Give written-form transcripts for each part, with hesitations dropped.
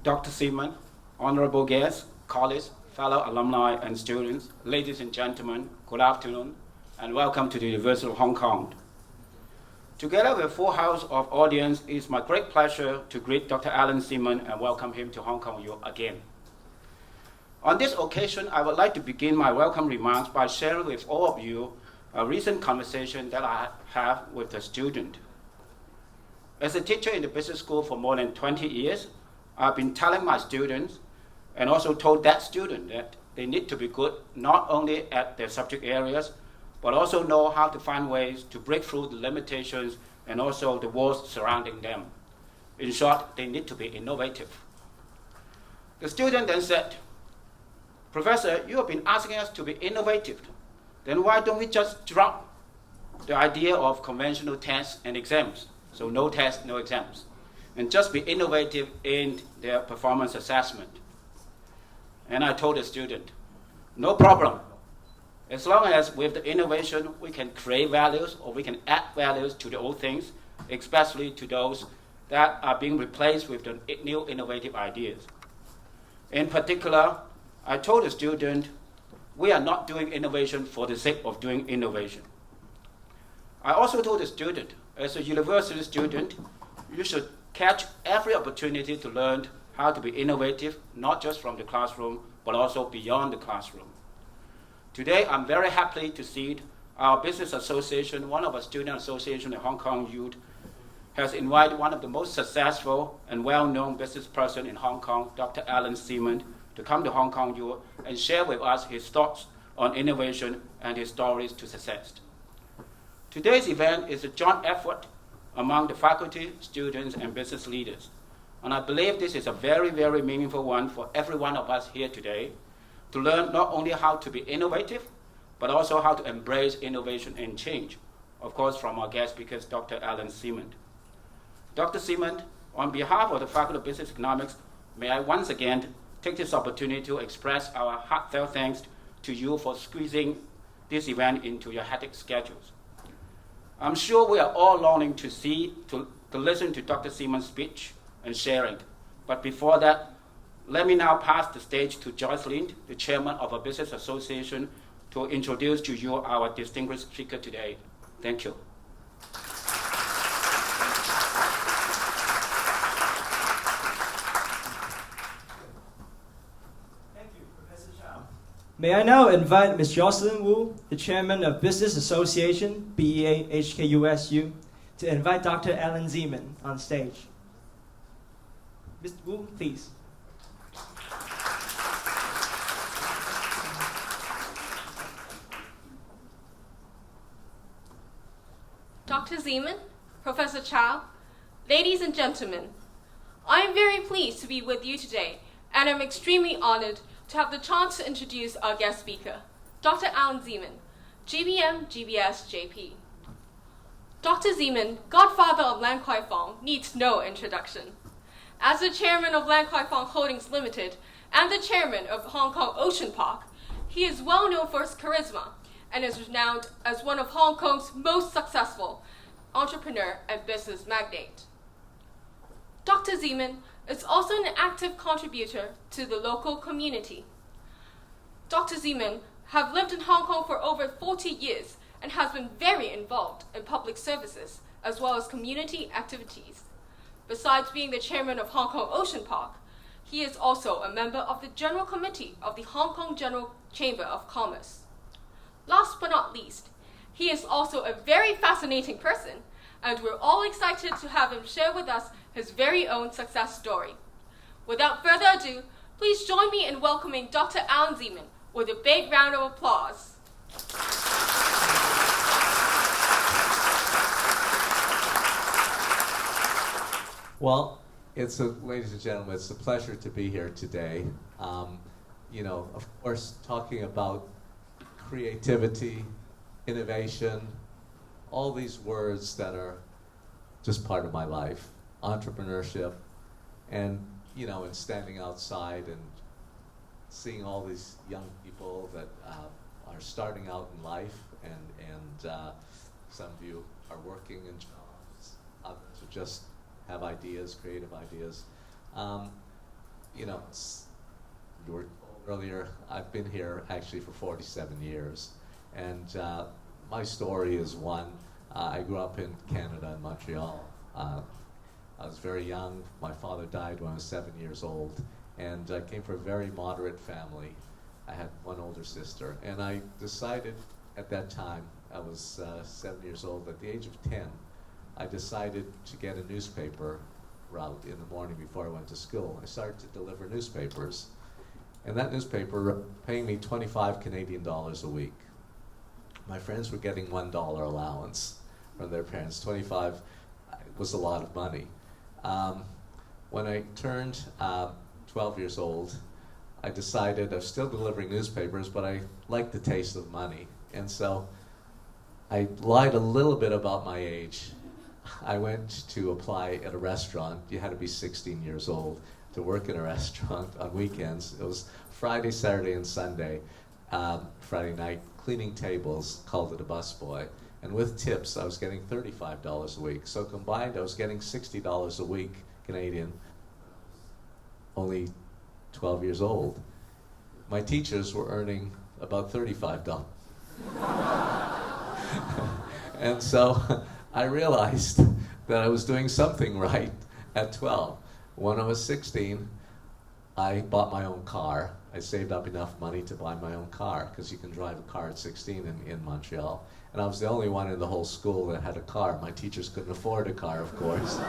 Dr. Zeman, honorable guests, colleagues, fellow alumni and students, ladies and gentlemen, good afternoon, and welcome to the University of Hong Kong. Together with a full house of audience, it is my great pleasure to greet Dr. Allan Zeman and welcome him to Hong Kong U again. On this occasion, I would like to begin my welcome remarks by sharing with all of you a recent conversation that I have with a student. As a teacher in the business school for more than 20 years, I've been telling my students and also told that student that they need to be good not only at their subject areas, but also know how to find ways to break through the limitations and also the walls surrounding them. In short, they need to be innovative. The student then said, "Professor, you have been asking us to be innovative. Then why don't we just drop the idea of conventional tests and exams? So no tests, no exams, and just be innovative in their performance assessment." And I told the student, no problem. As long as with the innovation, we can create values or we can add values to the old things, especially to those that are being replaced with the new innovative ideas. In particular, I told the student, we are not doing innovation for the sake of doing innovation. I also told the student, as a university student, you should catch every opportunity to learn how to be innovative, not just from the classroom, but also beyond the classroom. Today, I'm very happy to see our business association, one of our student associations in Hong Kong Youth, has invited one of the most successful and well-known business person in Hong Kong, Dr. Allan Zeman, to come to Hong Kong U and share with us his thoughts on innovation and his stories to success. Today's event is a joint effort among the faculty, students, and business leaders. And I believe this is a very, very meaningful one for every one of us here today to learn not only how to be innovative, but also how to embrace innovation and change, of course, from our guest speaker, Dr. Allan Zeman. Dr. Zeman, on behalf of the Faculty of Business Economics, may I once again take this opportunity to express our heartfelt thanks to you for squeezing this event into your hectic schedules. I'm sure we are all longing to listen to Dr. Zeman's speech and sharing. But before that, let me now pass the stage to Joycelyn, the chairman of our business association, to introduce to you our distinguished speaker today. Thank you. May I now invite Ms. Jocelyn Wu, the Chairman of Business Association, BEA HKUSU, to invite Dr. Allan Zeman on stage. Ms. Wu, please. Dr. Zeman, Professor Chow, ladies and gentlemen, I am very pleased to be with you today, and I'm extremely honored to have the chance to introduce our guest speaker, Dr. Allan Zeman, GBM, GBS, JP. Dr. Zeman, godfather of Lan Kwai Fong, needs no introduction. As the chairman of Lan Kwai Fong Holdings Limited and the chairman of Hong Kong Ocean Park, he is well known for his charisma and is renowned as one of Hong Kong's most successful entrepreneur and business magnate. Dr. Zeman is also an active contributor to the local community. Dr. Zeman has lived in Hong Kong for over 40 years and has been very involved in public services as well as community activities. Besides being the chairman of Hong Kong Ocean Park, he is also a member of the General Committee of the Hong Kong General Chamber of Commerce. Last but not least, he is also a very fascinating person, and we're all excited to have him share with us his very own success story. Without further ado, please join me in welcoming Dr. Allan Zeman with a big round of applause. Well, ladies and gentlemen, it's a pleasure to be here today. Of course, talking about creativity, innovation, all these words that are just part of my life. Entrepreneurship, and and standing outside and seeing all these young people that are starting out in life, and some of you are working in jobs, others are just have ideas, creative ideas. you know, you were told earlier, I've been here actually for 47 years. And my story is one, I grew up in Canada, in Montreal. I was very young. My father died when I was 7 years old. And I came from a very moderate family. I had one older sister. And I decided at that time, I was 7 years old, at the age of 10, I decided to get a newspaper route in the morning before I went to school. I started to deliver newspapers. And that newspaper paying me 25 Canadian dollars a week. My friends were getting $1 allowance from their parents. 25 was a lot of money. When I turned 12 years old, I decided I was still delivering newspapers, but I liked the taste of money. And so I lied a little bit about my age. I went to apply at a restaurant. You had to be 16 years old to work in a restaurant on weekends. It was Friday, Saturday, and Sunday. Friday night, cleaning tables, called it a busboy. And with tips, I was getting $35 a week. So combined, I was getting $60 a week, Canadian, only 12 years old. My teachers were earning about $35. And so I realized that I was doing something right at 12. When I was 16, I bought my own car. I saved up enough money to buy my own car, because you can drive a car at 16 in Montreal. And I was the only one in the whole school that had a car. My teachers couldn't afford a car, of course.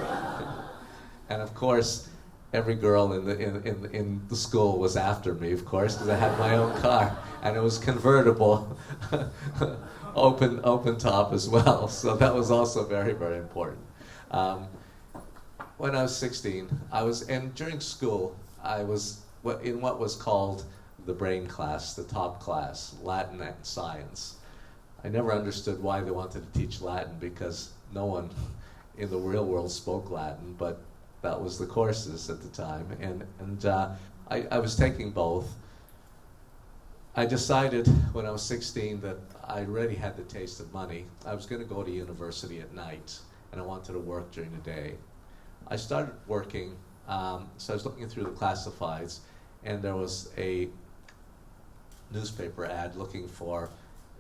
And of course, every girl in the school was after me, of course, because I had my own car. And it was convertible, open top as well. So that was also very, very important. When I was 16, and during school, I was in what was called the brain class, the top class, Latin and science. I never understood why they wanted to teach Latin, because no one in the real world spoke Latin, but that was the courses at the time. And I was taking both. I decided when I was 16 that I already had the taste of money. I was going to go to university at night, and I wanted to work during the day. I started working, so I was looking through the classifieds, and there was a newspaper ad looking for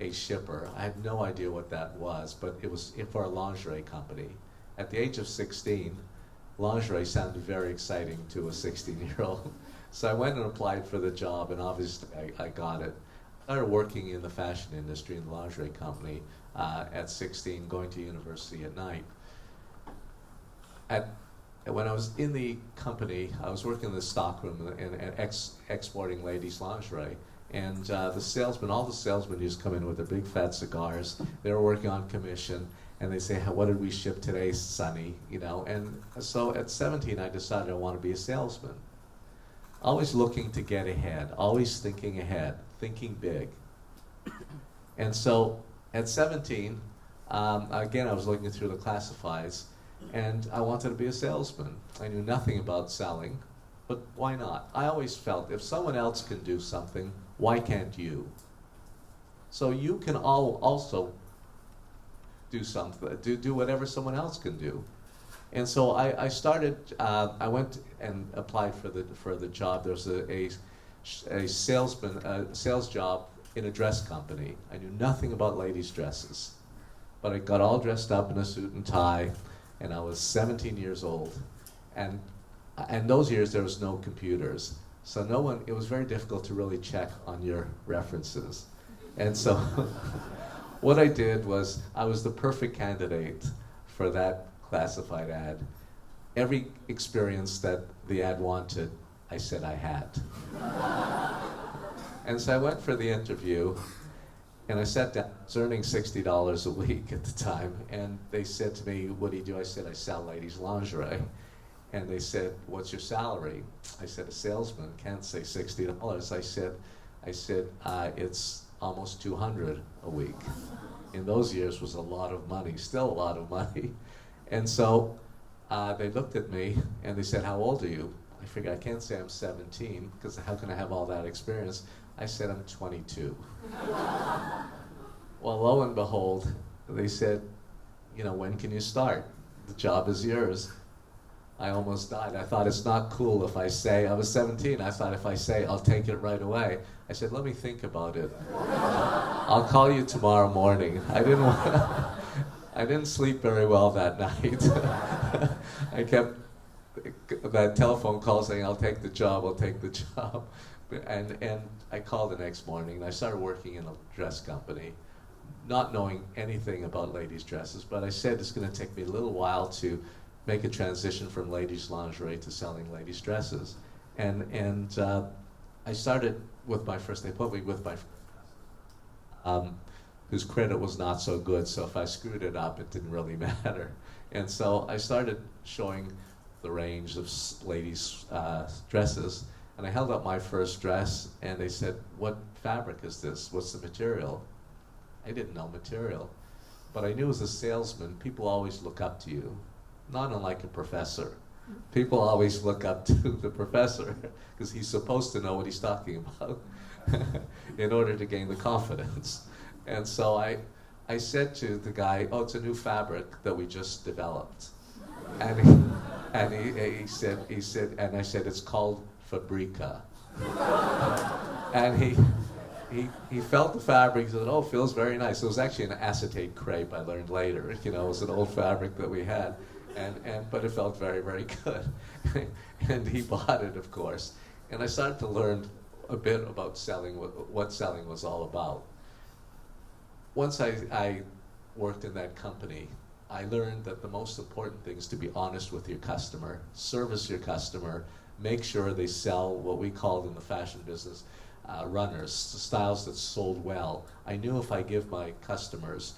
a shipper. I had no idea what that was, but it was for a lingerie company. At the age of 16, lingerie sounded very exciting to a 16-year-old. So I went and applied for the job, and obviously I got it. I started working in the fashion industry in the lingerie company at 16, going to university at night. When I was in the company, I was working in the stockroom and exporting ladies' lingerie. And the salesmen, all the salesmen used to come in with their big fat cigars. They were working on commission, and they say, "What did we ship today, Sonny?" You know. And so at 17, I decided I want to be a salesman. Always looking to get ahead, always thinking ahead, thinking big. And so at 17, again, I was looking through the classifieds, and I wanted to be a salesman. I knew nothing about selling, but why not? I always felt if someone else can do something, why can't you? So you can also do something, do whatever someone else can do. And so I started, I went and applied for the job. There was a sales job in a dress company. I knew nothing about ladies' dresses, but I got all dressed up in a suit and tie, and I was 17 years old. And those years there was no computers, so it was very difficult to really check on your references. And so what I did was, I was the perfect candidate for that classified ad. Every experience that the ad wanted, I said I had. And so I went for the interview, and I sat down. I was earning $60 a week at the time, and they said to me, "What do you do?" I said, "I sell ladies' lingerie." And they said, "What's your salary?" I said, "A salesman can't say $60. I said, it's almost $200 a week. In those years was a lot of money, still a lot of money. And so they looked at me and they said, "How old are you?" I figured I can't say I'm 17, because how can I have all that experience? I said, "I'm 22. Well, lo and behold, they said, "When can you start? The job is yours." I almost died. I thought it's not cool if I say, I was 17, I thought if I say, I'll take it right away. I said, let me think about it. I'll call you tomorrow morning. I didn't sleep very well that night. I kept that telephone call saying, I'll take the job, I'll take the job. And I called the next morning, and I started working in a dress company, not knowing anything about ladies' dresses, but I said it's going to take me a little while to make a transition from ladies' lingerie to selling ladies' dresses. And I started with my first, they put me with my whose credit was not so good, so if I screwed it up, it didn't really matter. And so I started showing the range of ladies' dresses, and I held up my first dress, and they said, what fabric is this? What's the material? I didn't know material, but I knew as a salesman, people always look up to you, not unlike a professor. People always look up to the professor because he's supposed to know what he's talking about in order to gain the confidence. And so I said to the guy, oh, it's a new fabric that we just developed. And he said, and I said, it's called Fabrica. And he felt the fabric, he said, oh, it feels very nice. It was actually an acetate crepe, I learned later. You know, it was an old fabric that we had. But it felt very, very good. And he bought it, of course. And I started to learn a bit about selling, what selling was all about. Once I worked in that company, I learned that the most important thing is to be honest with your customer, service your customer, make sure they sell what we called in the fashion business runners, styles that sold well. I knew if I give my customers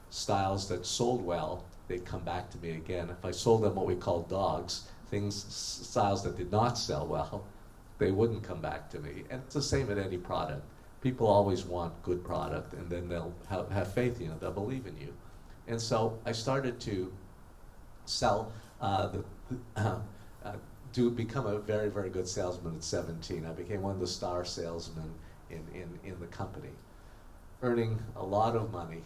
styles that sold well, they'd come back to me again. If I sold them what we call dogs, styles that did not sell well, they wouldn't come back to me. And it's the same at any product. People always want good product, and then they'll have faith in you, they'll believe in you. And so I started to sell, become a very, very good salesman at 17. I became one of the star salesmen in the company, earning a lot of money.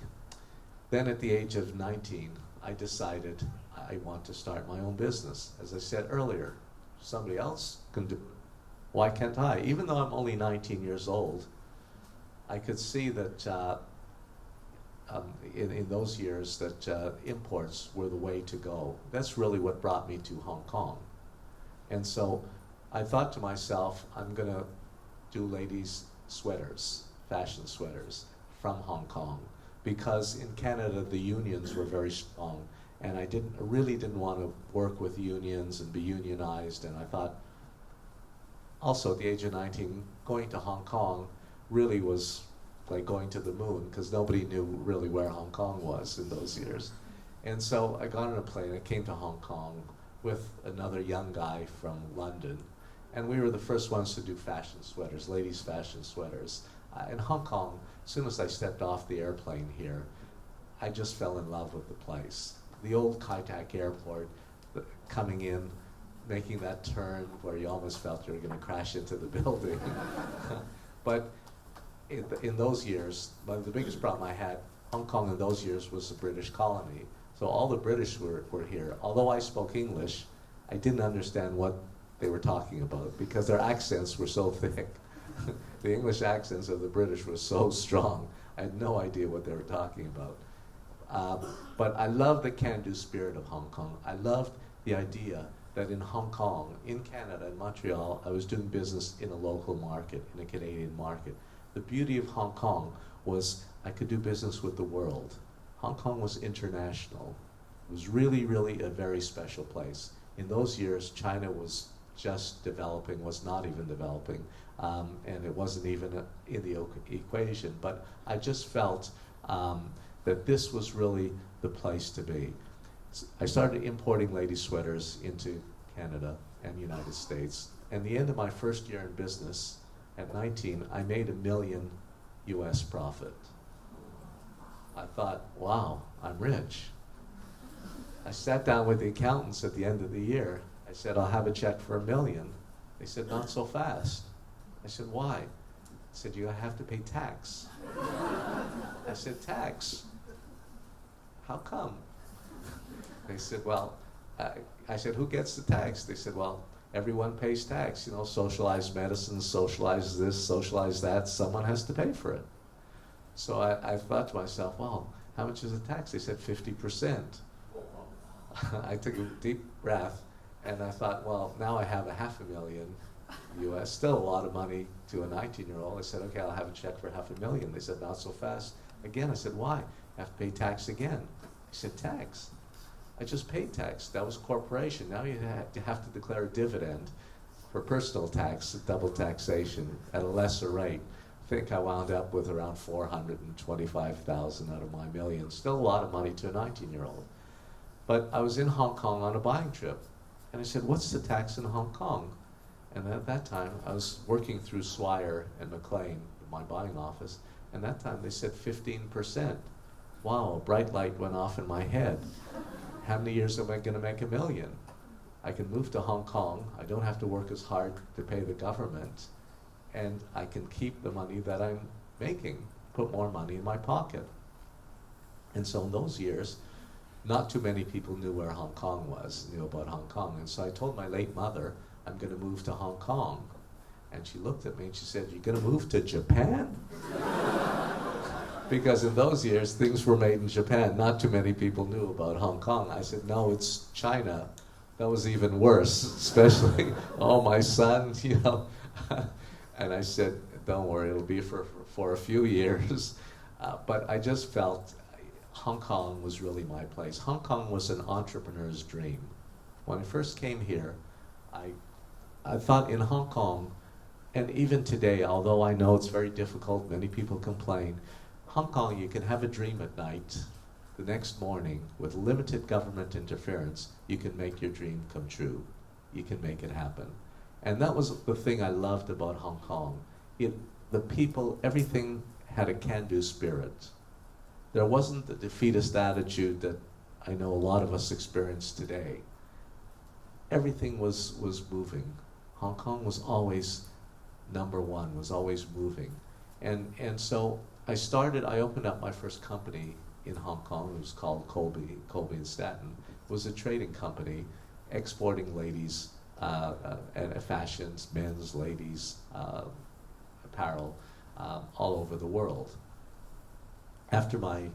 Then at the age of 19, I decided I want to start my own business. As I said earlier, somebody else can do it. Why can't I? Even though I'm only 19 years old, I could see that in those years that imports were the way to go. That's really what brought me to Hong Kong. And so I thought to myself, I'm going to do ladies' sweaters, fashion sweaters from Hong Kong, because in Canada the unions were very strong, and I really didn't want to work with unions and be unionized. And I thought, also at the age of 19, going to Hong Kong really was like going to the moon, because nobody knew really where Hong Kong was in those years. And so I got on a plane, I came to Hong Kong with another young guy from London, and we were the first ones to do fashion sweaters, ladies' fashion sweaters. In Hong Kong, as soon as I stepped off the airplane here, I just fell in love with the place. The old Kai Tak airport, coming in, making that turn where you almost felt you were going to crash into the building. But in those years, the biggest problem I had, Hong Kong in those years was a British colony. So all the British were here. Although I spoke English, I didn't understand what they were talking about because their accents were so thick. The English accents of the British were so strong. I had no idea what they were talking about. But I loved the can-do spirit of Hong Kong. I loved the idea that in Hong Kong, in Canada, in Montreal, I was doing business in a local market, in a Canadian market. The beauty of Hong Kong was I could do business with the world. Hong Kong was international. It was really, really a very special place. In those years, China was just developing, was not even developing, and it wasn't even in the equation. But I just felt that this was really the place to be. I started importing ladies' sweaters into Canada and the United States. And the end of my first year in business, at 19, I made $1 million US profit. I thought, wow, I'm rich. I sat down with the accountants at the end of the year. I said, I'll have a check for $1 million. They said, not so fast. I said, why? I said, you have to pay tax. I said, tax? How come? They said, well, I said, who gets the tax? They said, well, everyone pays tax. You know, socialized medicine, socialized this, socialized that. Someone has to pay for it. So I thought to myself, well, how much is the tax? They said 50%. I took a deep breath, and I thought, well, now I have $500,000 US, still a lot of money to a 19-year-old. I said, okay, I'll have a check for $500,000. They said, not so fast. Again, I said, why? I have to pay tax again. I said, tax? I just paid tax. That was corporation. Now you have to declare a dividend for personal tax, double taxation at a lesser rate. I think I wound up with around $425,000 out of my million. Still a lot of money to a 19-year-old. But I was in Hong Kong on a buying trip, and I said, what's the tax in Hong Kong? And at that time, I was working through Swire and McLean, my buying office, and that time they said 15%. Wow, a bright light went off in my head. How many years am I going to make $1 million? I can move to Hong Kong, I don't have to work as hard to pay the government, and I can keep the money that I'm making, put more money in my pocket. And so in those years, not too many people knew where Hong Kong was, knew about Hong Kong. And so I told my late mother, I'm going to move to Hong Kong. And she looked at me and she said, you're going to move to Japan? Because in those years, things were made in Japan. Not too many people knew about Hong Kong. I said, no, it's China. That was even worse, especially, oh, my son, you know. And I said, don't worry, it'll be for a few years. But I just felt Hong Kong was really my place. Hong Kong was an entrepreneur's dream. When I first came here, I thought in Hong Kong, and even today, although I know it's very difficult, many people complain, Hong Kong, you can have a dream at night. The next morning, with limited government interference, you can make your dream come true. You can make it happen. And that was the thing I loved about Hong Kong. The people, everything had a can-do spirit. There wasn't the defeatist attitude that I know a lot of us experience today. Everything was moving. Hong Kong was always number one, was always moving. And so I opened up my first company in Hong Kong. It was called Colby and Staten. It was a trading company exporting ladies and fashions, men's, ladies, apparel, all over the world. After my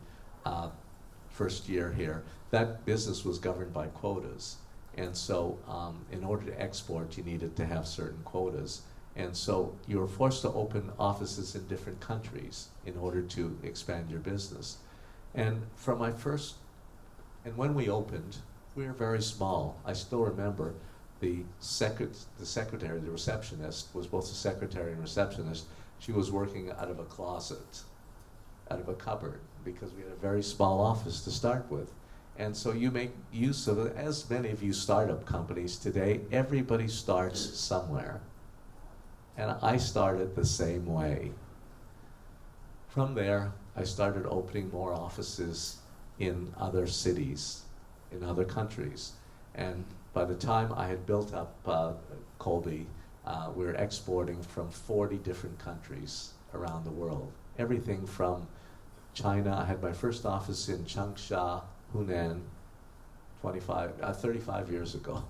first year here, that business was governed by quotas. And so in order to export, you needed to have certain quotas. And so you were forced to open offices in different countries in order to expand your business. And from my first, and when we opened, we were very small. I still remember the secretary, the receptionist, was both a secretary and receptionist. She was working out of a closet, out of a cupboard, because we had a very small office to start with. And so you make use of it. As many of you startup companies today, everybody starts somewhere. And I started the same way. From there, I started opening more offices in other cities, in other countries. And by the time I had built up Colby, we were exporting from 40 different countries around the world. Everything from China. I had my first office in Changsha, Hunan, 35 years ago.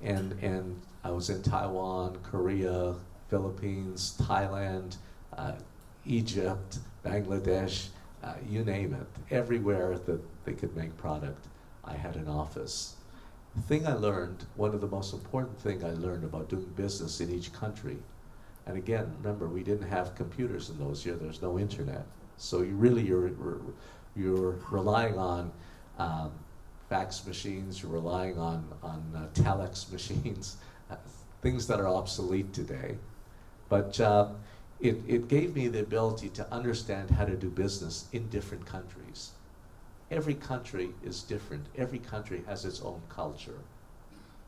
And I was in Taiwan, Korea, Philippines, Thailand, Egypt, Bangladesh, you name it. Everywhere that they could make product, I had an office. The thing I learned, one of the most important things I learned about doing business in each country, and again, remember, we didn't have computers in those years, there's no internet. So you're relying on fax machines, you're relying on telex machines, things that are obsolete today. But it gave me the ability to understand how to do business in different countries. Every country is different. Every country has its own culture.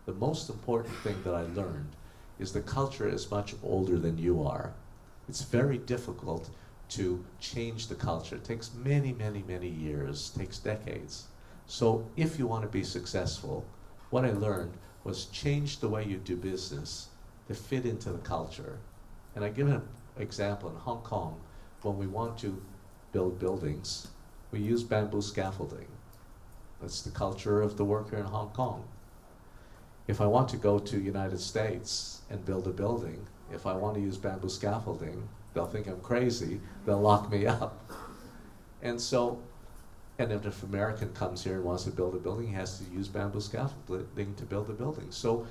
The most important thing that I learned is the culture is much older than you are. It's very difficult to change the culture. It takes many, many, many years, takes decades. So if you want to be successful, what I learned was change the way you do business to fit into the culture. And I give an example in Hong Kong. When we want to build buildings, we use bamboo scaffolding. That's the culture of the worker in Hong Kong. If I want to go to United States and build a building, if I want to use bamboo scaffolding, they'll think I'm crazy, they'll lock me up. And so, and if an American comes here and wants to build a building, he has to use bamboo scaffolding to build a building. So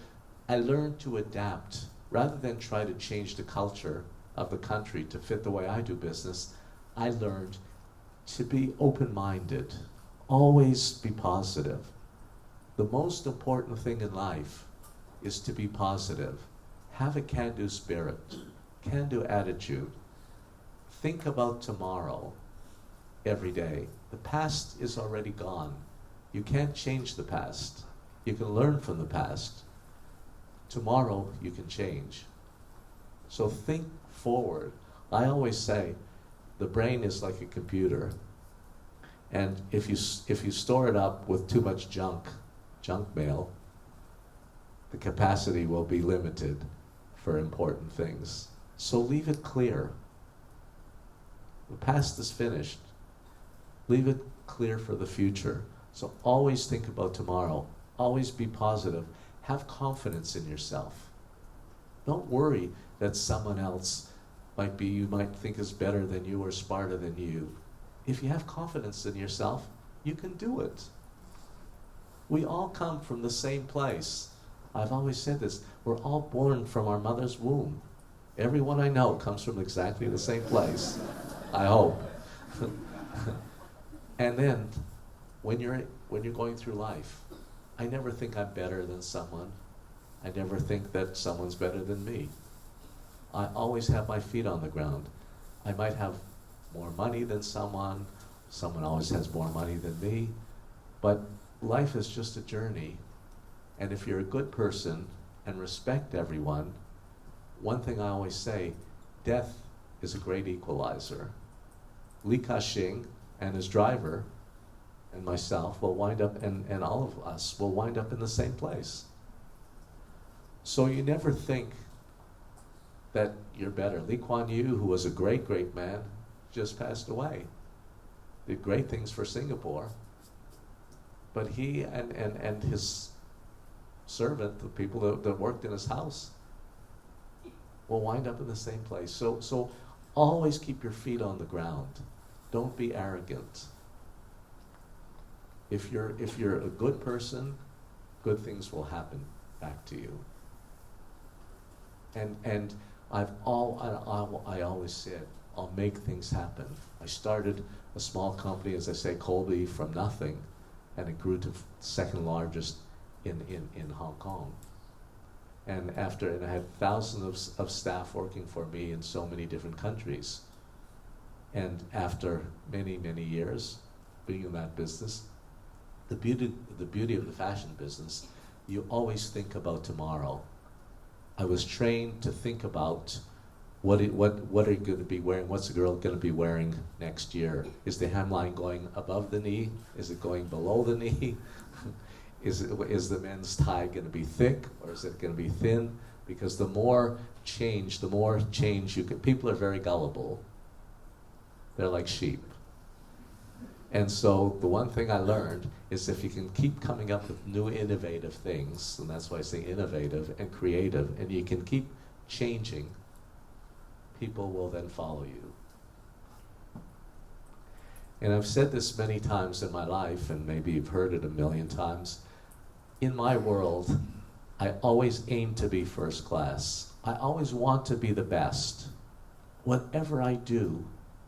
I learned to adapt. Rather than try to change the culture of the country to fit the way I do business, I learned to be open-minded, always be positive. The most important thing in life is to be positive. Have a can-do spirit, can-do attitude. Think about tomorrow every day. The past is already gone. You can't change the past. You can learn from the past. Tomorrow you can change. So think forward. I always say the brain is like a computer. And if you store it up with too much junk mail, the capacity will be limited for important things. So leave it clear. The past is finished. Leave it clear for the future. So always think about tomorrow. Always be positive. Have confidence in yourself. Don't worry that someone else you might think is better than you or smarter than you. If you have confidence in yourself, you can do it. We all come from the same place. I've always said this, we're all born from our mother's womb. Everyone I know comes from exactly the same place, I hope. And then, when you're going through life, I never think I'm better than someone. I never think that someone's better than me. I always have my feet on the ground. I might have more money than someone always has more money than me, but life is just a journey. And if you're a good person and respect everyone, one thing I always say, death is a great equalizer. Li Ka-shing and his driver and myself will wind up, and all of us will wind up in the same place. So you never think that you're better. Lee Kuan Yew, who was a great, great man, just passed away. Did great things for Singapore. But he and his servant, the people that worked in his house, will wind up in the same place. So always keep your feet on the ground. Don't be arrogant. If you're a good person, good things will happen back to you. And I always said, I'll make things happen. I started a small company, as I say, Colby, from nothing, and it grew to second largest in Hong Kong. And I had thousands of staff working for me in so many different countries. And after many, many years being in that business, the beauty of the fashion business, you always think about tomorrow. I was trained to think about what are you going to be wearing? What's the girl going to be wearing next year? Is the hemline going above the knee? Is it going below the knee? Is the men's tie going to be thick or is it going to be thin? Because the more change you can. People are very gullible. They're like sheep. And so the one thing I learned is if you can keep coming up with new innovative things, and that's why I say innovative and creative, and you can keep changing, people will then follow you. And I've said this many times in my life, and maybe you've heard it a million times. In my world, I always aim to be first class. I always want to be the best. Whatever I do,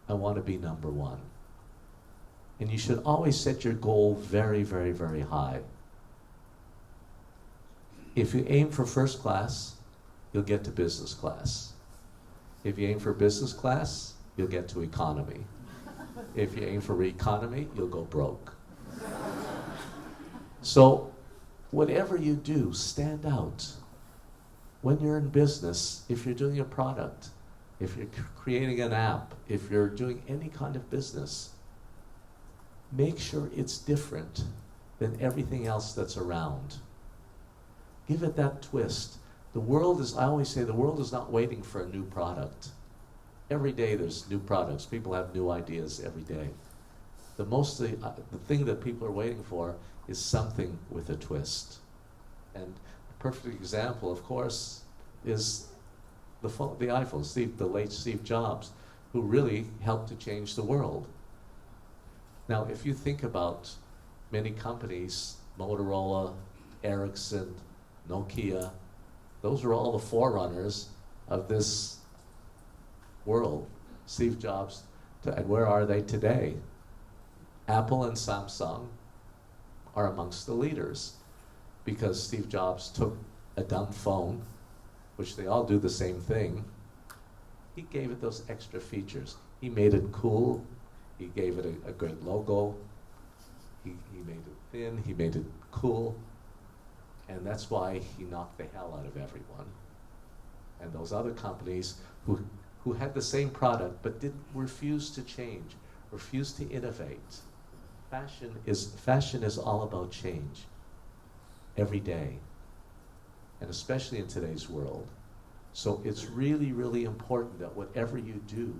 I want to be number one. And you should always set your goal very, very, very high. If you aim for first class, you'll get to business class. If you aim for business class, you'll get to economy. If you aim for economy, you'll go broke. So, whatever you do, stand out. When you're in business, if you're doing a product, if you're creating an app, if you're doing any kind of business, make sure it's different than everything else that's around. Give it that twist. I always say, the world is not waiting for a new product. Every day there's new products. People have new ideas every day. the thing that people are waiting for is something with a twist. And a perfect example, of course, is the iPhone, the late Steve Jobs, who really helped to change the world. Now, if you think about many companies, Motorola, Ericsson, Nokia, those are all the forerunners of this world. Steve Jobs, and where are they today? Apple and Samsung are amongst the leaders because Steve Jobs took a dumb phone, which they all do the same thing. He gave it those extra features. He made it cool. He gave it a great logo. He made it thin. He made it cool. And that's why he knocked the hell out of everyone. And those other companies who had the same product but refused to change, refused to innovate. Fashion is all about change every day, and especially in today's world. So it's really, really important that whatever you do,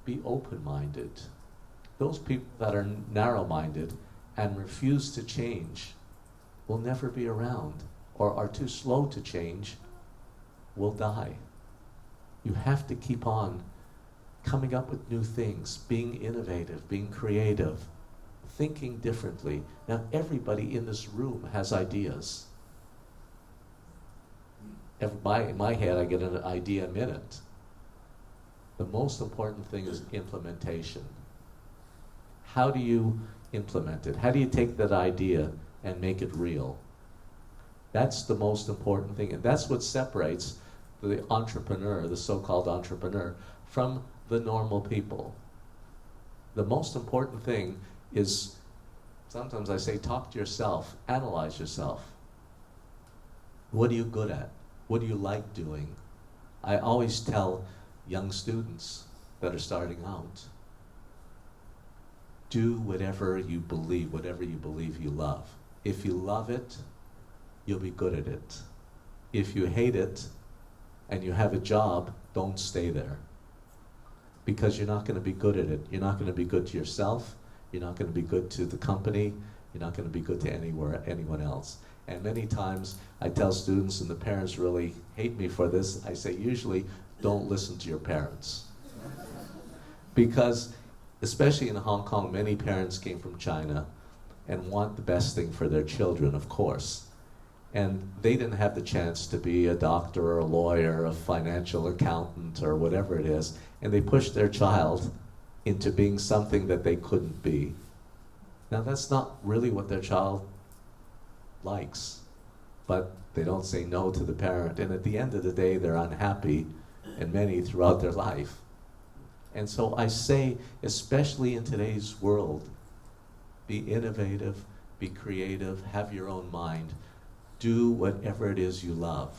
be open-minded. Those people that are narrow-minded and refuse to change will never be around, or are too slow to change, will die. You have to keep on coming up with new things, being innovative, being creative, thinking differently. Now, everybody in this room has ideas. In my head, I get an idea a minute. The most important thing is implementation. How do you implement it? How do you take that idea and make it real? That's the most important thing, and that's what separates the entrepreneur, the so-called entrepreneur, from the normal people. The most important thing is, sometimes I say, talk to yourself, analyze yourself. What are you good at? What do you like doing? I always tell young students that are starting out, do whatever you believe you love. If you love it, you'll be good at it. If you hate it and you have a job, don't stay there. Because you're not going to be good at it. You're not going to be good to yourself. You're not going to be good to the company. You're not going to be good to anyone else. And many times I tell students, and the parents really hate me for this, I say usually don't listen to your parents. Because especially in Hong Kong, many parents came from China and want the best thing for their children, of course. And they didn't have the chance to be a doctor or a lawyer, a financial accountant, or whatever it is, and they pushed their child into being something that they couldn't be. Now, that's not really what their child likes, but they don't say no to the parent, and at the end of the day, they're unhappy, and many throughout their life. And so I say, especially in today's world, be innovative, be creative, have your own mind, do whatever it is you love.